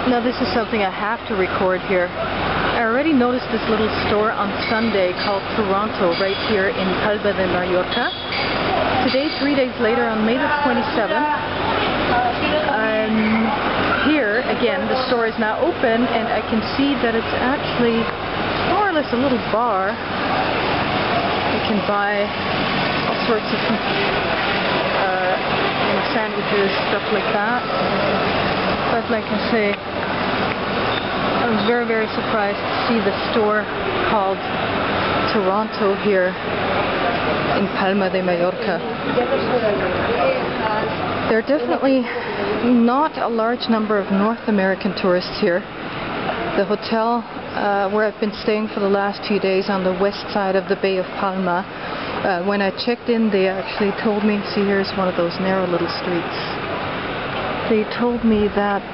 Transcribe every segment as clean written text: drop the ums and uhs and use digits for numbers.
Now this is something I have to record here. I already noticed this little store on Sunday called Toronto right here in Palma de Mallorca. Today, 3 days later, on May the 27th, I'm here again. The store is now open and I can see that it's actually more or less a little bar. You can buy all sorts of sandwiches, stuff like that. But like I say, I was very, very surprised to see the store called Toronto here in Palma de Mallorca. There are definitely not a large number of North American tourists here. The hotel where I've been staying for the last few days on the west side of the Bay of Palma, when I checked in, they actually told me, see, here's one of those narrow little streets. They told me that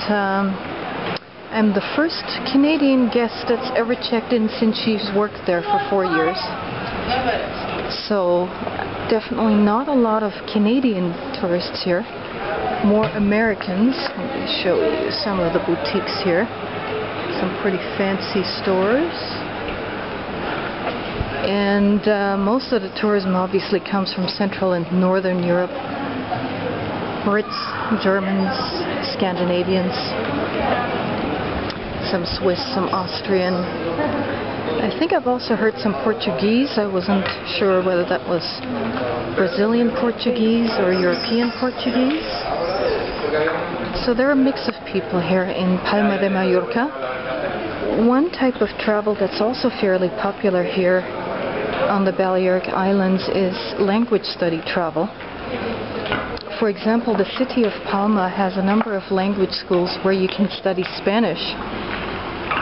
I'm the first Canadian guest that's ever checked in since she's worked there for 4 years. So definitely not a lot of Canadian tourists here, more Americans. Let me show you some of the boutiques here. Some pretty fancy stores. And most of the tourism obviously comes from Central and Northern Europe. Brits, Germans, Scandinavians, some Swiss, some Austrian. I think I've also heard some Portuguese. I wasn't sure whether that was Brazilian Portuguese or European Portuguese. So there are a mix of people here in Palma de Mallorca. One type of travel that's also fairly popular here on the Balearic Islands is language study travel. For example, the city of Palma has a number of language schools where you can study Spanish.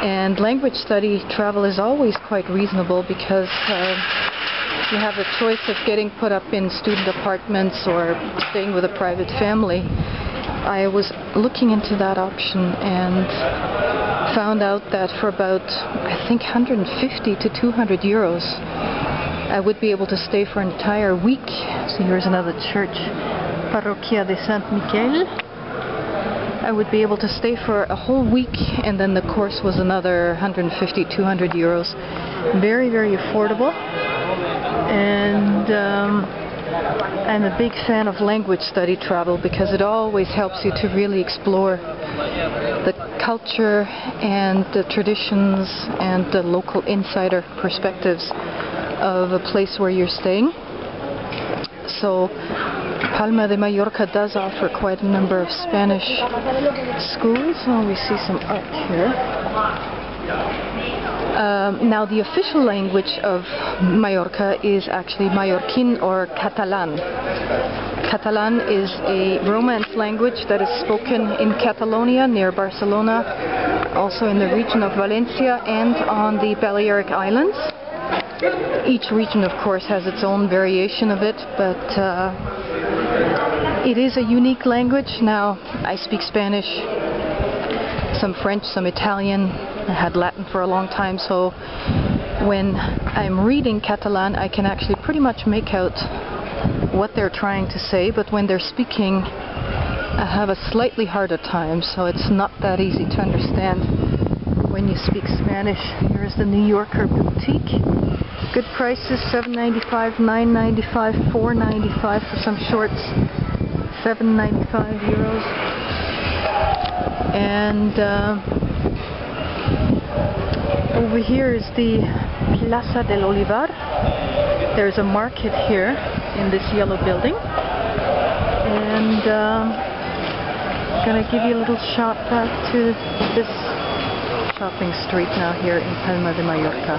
And language study travel is always quite reasonable because you have a choice of getting put up in student apartments or staying with a private family. I was looking into that option and found out that for about, I think, 150 to 200 euros, I would be able to stay for an entire week. So here's another church, Parroquia de Sant Miquel. I would be able to stay for a whole week, and then the course was another 150, 200 euros. Very, very affordable. And I'm a big fan of language study travel because it always helps you to really explore the culture and the traditions and the local insider perspectives of a place where you're staying. So Palma de Mallorca does offer quite a number of Spanish schools. Oh, we see some art here. Now the official language of Mallorca is actually Mallorquin or Catalan. Catalan is a Romance language that is spoken in Catalonia near Barcelona, also in the region of Valencia and on the Balearic Islands. Each region, of course, has its own variation of it, but it is a unique language. Now, I speak Spanish, some French, some Italian. I had Latin for a long time, so when I'm reading Catalan, I can actually pretty much make out what they're trying to say, but when they're speaking, I have a slightly harder time, so it's not that easy to understand when you speak Spanish. Here's the New Yorker boutique. Good prices, $7.95, $9.95, $4.95 for some shorts, €7.95. And over here is the Plaza del Olivar. There's a market here in this yellow building. And I'm going to give you a little shot back to this shopping street now here in Palma de Mallorca.